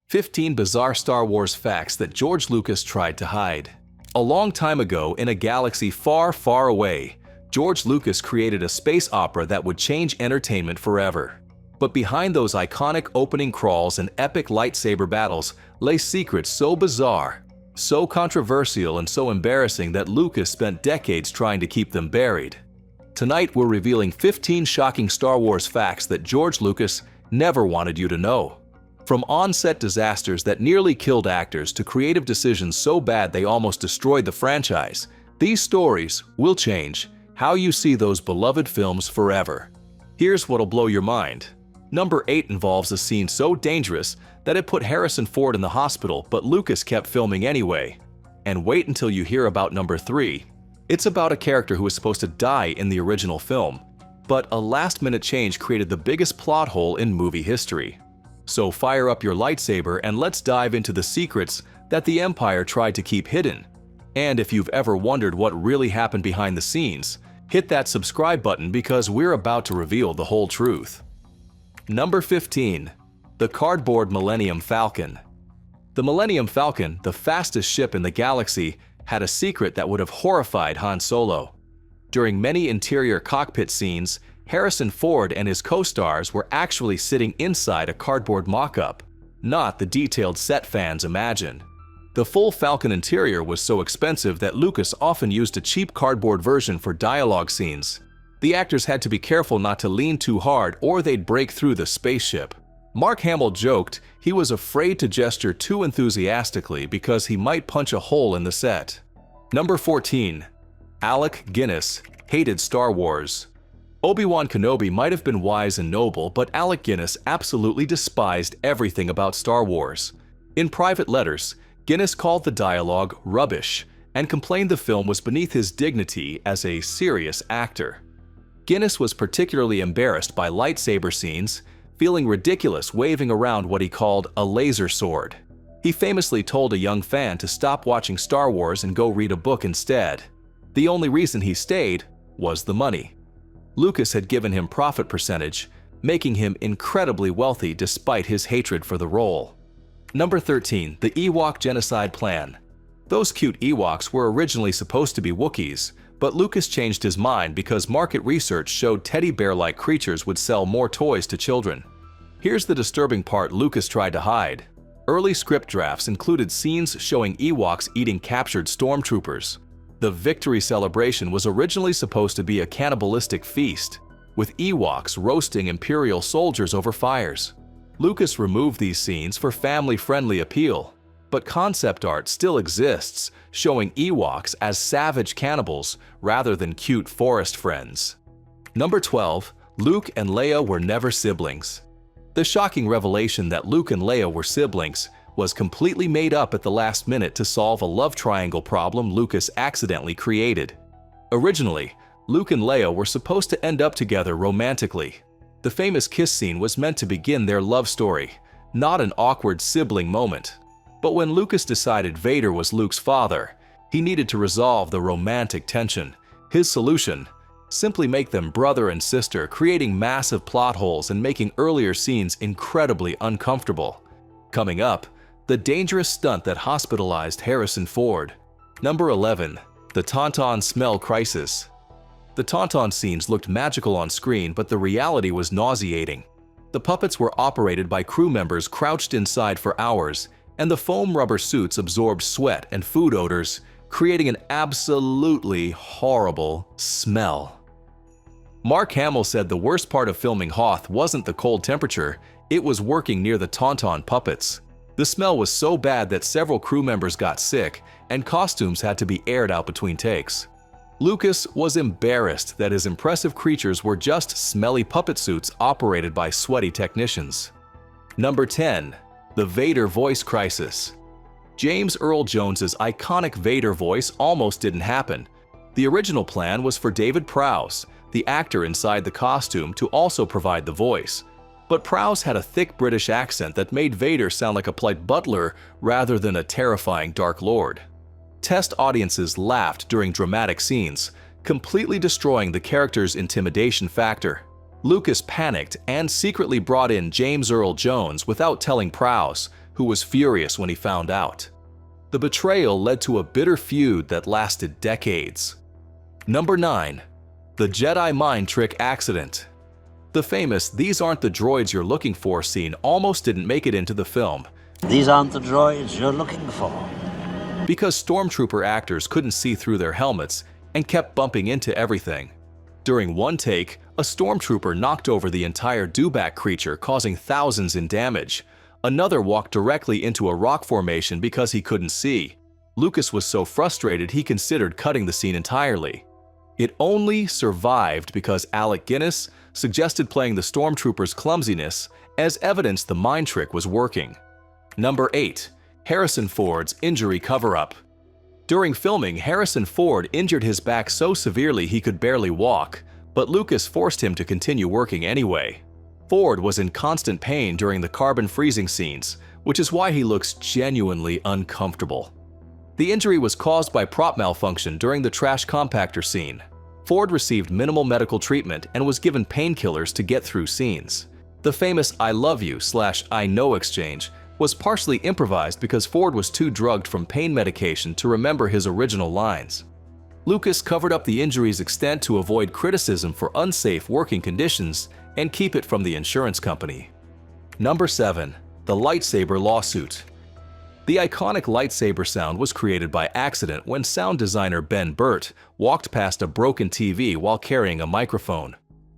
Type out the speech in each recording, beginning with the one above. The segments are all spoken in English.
15 bizarre Star Wars facts that George Lucas tried to hide. A long time ago, in a galaxy far, far away, George Lucas created a space opera that would change entertainment forever. But behind those iconic opening crawls and epic lightsaber battles lay secrets so bizarre, so controversial, and so embarrassing that Lucas spent decades trying to keep them buried. Tonight, we're revealing 15 shocking Star Wars facts that George Lucas never wanted you to know. From on-set disasters that nearly killed actors to creative decisions so bad they almost destroyed the franchise, these stories will change how you see those beloved films forever. Here's what'll blow your mind. Number 8 involves a scene so dangerous that it put Harrison Ford in the hospital, but Lucas kept filming anyway. And wait until you hear about number 3. It's about a character who was supposed to die in the original film, but a last-minute change created the biggest plot hole in movie history. So fire up your lightsaber and let's dive into the secrets that the Empire tried to keep hidden. And if you've ever wondered what really happened behind the scenes, hit that subscribe button because we're about to reveal the whole truth. Number 15. The Cardboard Millennium Falcon. The Millennium Falcon, the fastest ship in the galaxy, had a secret that would have horrified Han Solo. During many interior cockpit scenes, Harrison Ford and his co-stars were actually sitting inside a cardboard mock-up, not the detailed set fans imagine. The full Falcon interior was so expensive that Lucas often used a cheap cardboard version for dialogue scenes. The actors had to be careful not to lean too hard or they'd break through the spaceship. Mark Hamill joked he was afraid to gesture too enthusiastically because he might punch a hole in the set. Number 14. Alec Guinness hated Star Wars. Obi-Wan Kenobi might have been wise and noble, but Alec Guinness absolutely despised everything about Star Wars. In private letters, Guinness called the dialogue rubbish and complained the film was beneath his dignity as a serious actor. Guinness was particularly embarrassed by lightsaber scenes, feeling ridiculous waving around what he called a laser sword. He famously told a young fan to stop watching Star Wars and go read a book instead. The only reason he stayed was the money. Lucas had given him profit percentage, making him incredibly wealthy despite his hatred for the role. Number 13. The Ewok Genocide Plan. Those cute Ewoks were originally supposed to be Wookiees, but Lucas changed his mind because market research showed teddy bear-like creatures would sell more toys to children. Here's the disturbing part Lucas tried to hide. Early script drafts included scenes showing Ewoks eating captured stormtroopers. The victory celebration was originally supposed to be a cannibalistic feast, with Ewoks roasting Imperial soldiers over fires. Lucas removed these scenes for family-friendly appeal, but concept art still exists, showing Ewoks as savage cannibals rather than cute forest friends. Number 12. Luke and Leia were never siblings. The shocking revelation that Luke and Leia were siblings was completely made up at the last minute to solve a love triangle problem Lucas accidentally created. Originally, Luke and Leia were supposed to end up together romantically. The famous kiss scene was meant to begin their love story, not an awkward sibling moment. But when Lucas decided Vader was Luke's father, he needed to resolve the romantic tension. His solution? Simply make them brother and sister, creating massive plot holes and making earlier scenes incredibly uncomfortable. Coming up, the dangerous stunt that hospitalized Harrison Ford. Number 11. The Tauntaun Smell Crisis. The Tauntaun scenes looked magical on screen, but the reality was nauseating. The puppets were operated by crew members crouched inside for hours, and the foam rubber suits absorbed sweat and food odors, creating an absolutely horrible smell. Mark Hamill said the worst part of filming Hoth wasn't the cold temperature, it was working near the Tauntaun puppets. The smell was so bad that several crew members got sick, and costumes had to be aired out between takes. Lucas was embarrassed that his impressive creatures were just smelly puppet suits operated by sweaty technicians. Number 10. The Vader Voice Crisis. James Earl Jones's iconic Vader voice almost didn't happen. The original plan was for David Prowse, the actor inside the costume, to also provide the voice. But Prowse had a thick British accent that made Vader sound like a polite butler rather than a terrifying Dark Lord. Test audiences laughed during dramatic scenes, completely destroying the character's intimidation factor. Lucas panicked and secretly brought in James Earl Jones without telling Prowse, who was furious when he found out. The betrayal led to a bitter feud that lasted decades. Number 9. The Jedi Mind Trick Accident. The famous "these aren't the droids you're looking for" scene almost didn't make it into the film. These aren't the droids you're looking for. Because stormtrooper actors couldn't see through their helmets and kept bumping into everything. During one take, a stormtrooper knocked over the entire dewback creature, causing thousands in damage. Another walked directly into a rock formation because he couldn't see. Lucas was so frustrated he considered cutting the scene entirely. It only survived because Alec Guinness suggested playing the stormtrooper's clumsiness as evidence the mind trick was working. Number 8. Harrison Ford's injury cover-up. During filming, Harrison Ford injured his back so severely he could barely walk, but Lucas forced him to continue working anyway. Ford was in constant pain during the carbon freezing scenes, which is why he looks genuinely uncomfortable. The injury was caused by prop malfunction during the trash compactor scene. Ford received minimal medical treatment and was given painkillers to get through scenes. The famous "I love you" / "I know" exchange was partially improvised because Ford was too drugged from pain medication to remember his original lines. Lucas covered up the injury's extent to avoid criticism for unsafe working conditions and keep it from the insurance company. Number 7. The lightsaber lawsuit. The iconic lightsaber sound was created by accident when sound designer Ben Burt walked past a broken TV while carrying a microphone.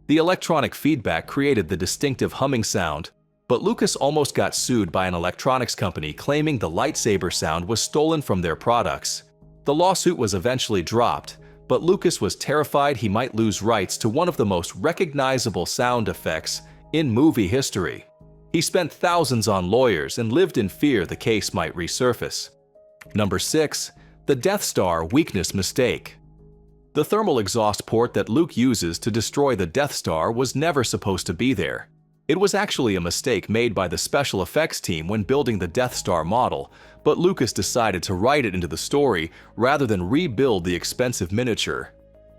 The electronic feedback created the distinctive humming sound, but Lucas almost got sued by an electronics company claiming the lightsaber sound was stolen from their products. The lawsuit was eventually dropped, but Lucas was terrified he might lose rights to one of the most recognizable sound effects in movie history. He spent thousands on lawyers and lived in fear the case might resurface. Number 6. The Death Star weakness mistake. The thermal exhaust port that Luke uses to destroy the Death Star was never supposed to be there. It was actually a mistake made by the special effects team when building the Death Star model, but Lucas decided to write it into the story rather than rebuild the expensive miniature.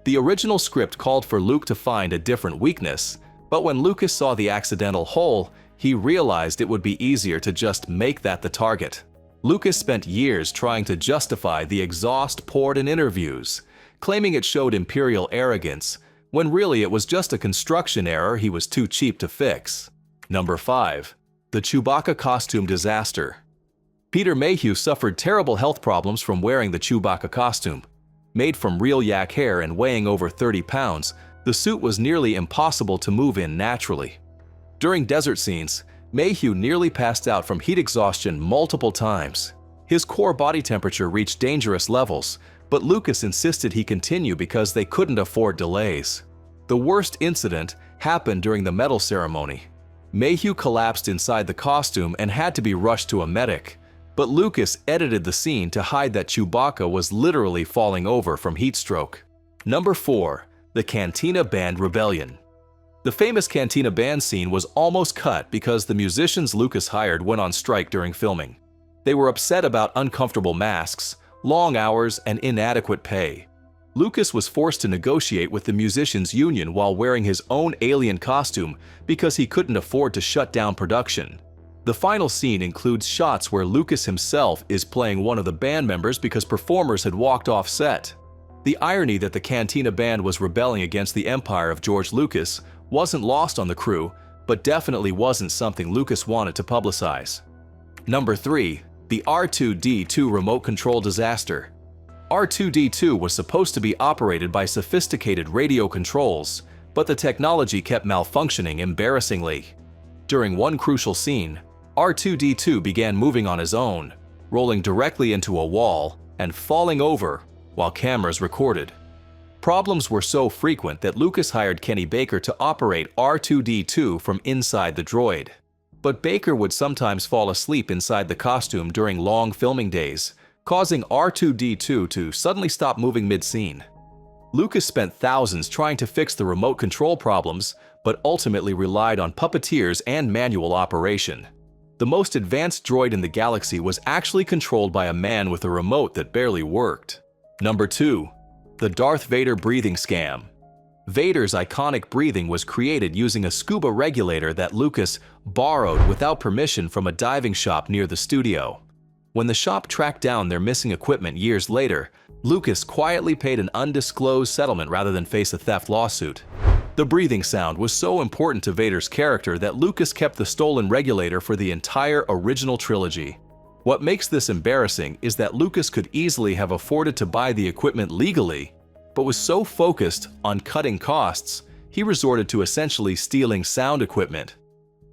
The original script called for Luke to find a different weakness, but when Lucas saw the accidental hole, he realized it would be easier to just make that the target. Lucas spent years trying to justify the exhaust port in interviews, claiming it showed imperial arrogance, when really it was just a construction error he was too cheap to fix. Number 5. The Chewbacca costume disaster. Peter Mayhew suffered terrible health problems from wearing the Chewbacca costume. Made from real yak hair and weighing over 30 pounds, the suit was nearly impossible to move in naturally. During desert scenes, Mayhew nearly passed out from heat exhaustion multiple times. His core body temperature reached dangerous levels, but Lucas insisted he continue because they couldn't afford delays. The worst incident happened during the medal ceremony. Mayhew collapsed inside the costume and had to be rushed to a medic, but Lucas edited the scene to hide that Chewbacca was literally falling over from heat stroke. Number 4. The Cantina Band Rebellion. The famous Cantina Band scene was almost cut because the musicians Lucas hired went on strike during filming. They were upset about uncomfortable masks, long hours, and inadequate pay. Lucas was forced to negotiate with the musicians' union while wearing his own alien costume because he couldn't afford to shut down production. The final scene includes shots where Lucas himself is playing one of the band members because performers had walked off set. The irony that the Cantina Band was rebelling against the empire of George Lucas wasn't lost on the crew, but definitely wasn't something Lucas wanted to publicize. Number 3. The R2-D2 remote control disaster. R2-D2 was supposed to be operated by sophisticated radio controls, but the technology kept malfunctioning embarrassingly. During one crucial scene, R2-D2 began moving on his own, rolling directly into a wall and falling over while cameras recorded. Problems were so frequent that Lucas hired Kenny Baker to operate R2-D2 from inside the droid. But Baker would sometimes fall asleep inside the costume during long filming days, causing R2-D2 to suddenly stop moving mid-scene. Lucas spent thousands trying to fix the remote control problems, but ultimately relied on puppeteers and manual operation. The most advanced droid in the galaxy was actually controlled by a man with a remote that barely worked. Number 2. The Darth Vader breathing scam. Vader's iconic breathing was created using a scuba regulator that Lucas borrowed without permission from a diving shop near the studio. When the shop tracked down their missing equipment years later, Lucas quietly paid an undisclosed settlement rather than face a theft lawsuit. The breathing sound was so important to Vader's character that Lucas kept the stolen regulator for the entire original trilogy. What makes this embarrassing is that Lucas could easily have afforded to buy the equipment legally, but was so focused on cutting costs, he resorted to essentially stealing sound equipment.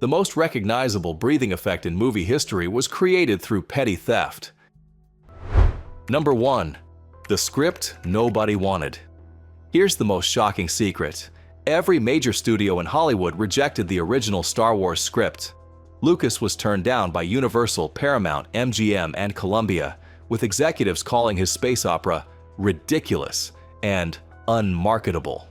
The most recognizable breathing effect in movie history was created through petty theft. Number 1. The script nobody wanted. Here's the most shocking secret. Every major studio in Hollywood rejected the original Star Wars script. Lucas was turned down by Universal, Paramount, MGM, and Columbia, with executives calling his space opera ridiculous and unmarketable.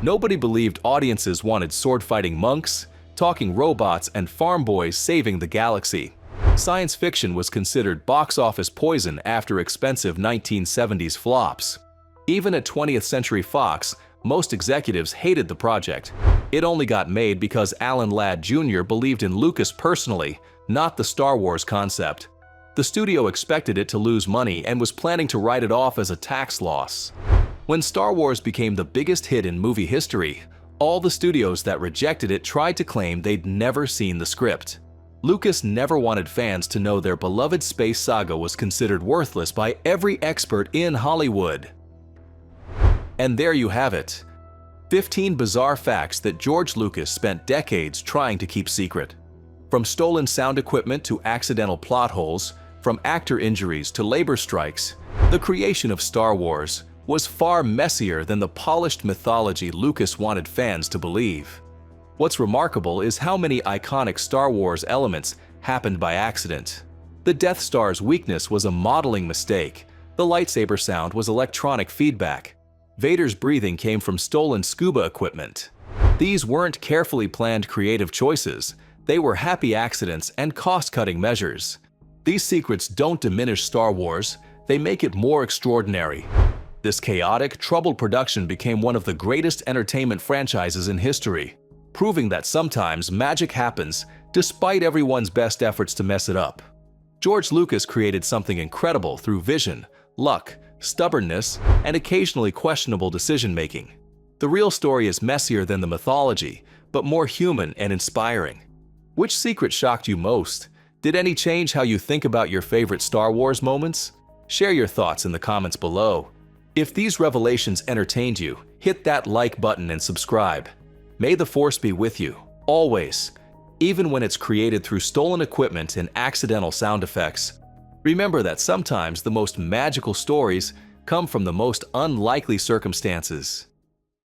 Nobody believed audiences wanted sword-fighting monks, talking robots, and farm boys saving the galaxy. Science fiction was considered box office poison after expensive 1970s flops. Even at 20th Century Fox, most executives hated the project. It only got made because Alan Ladd Jr. believed in Lucas personally, not the Star Wars concept. The studio expected it to lose money and was planning to write it off as a tax loss. When Star Wars became the biggest hit in movie history, all the studios that rejected it tried to claim they'd never seen the script. Lucas never wanted fans to know their beloved space saga was considered worthless by every expert in Hollywood. And there you have it. 15 bizarre facts that George Lucas spent decades trying to keep secret. From stolen sound equipment to accidental plot holes, from actor injuries to labor strikes, the creation of Star Wars was far messier than the polished mythology Lucas wanted fans to believe. What's remarkable is how many iconic Star Wars elements happened by accident. The Death Star's weakness was a modeling mistake. The lightsaber sound was electronic feedback. Vader's breathing came from stolen scuba equipment. These weren't carefully planned creative choices. They were happy accidents and cost-cutting measures. These secrets don't diminish Star Wars, they make it more extraordinary. This chaotic, troubled production became one of the greatest entertainment franchises in history, proving that sometimes magic happens despite everyone's best efforts to mess it up. George Lucas created something incredible through vision, luck, stubbornness, and occasionally questionable decision-making. The real story is messier than the mythology, but more human and inspiring. Which secret shocked you most? Did any change how you think about your favorite Star Wars moments? Share your thoughts in the comments below. If these revelations entertained you, hit that like button and subscribe. May the Force be with you, always, even when it's created through stolen equipment and accidental sound effects. Remember that sometimes the most magical stories come from the most unlikely circumstances.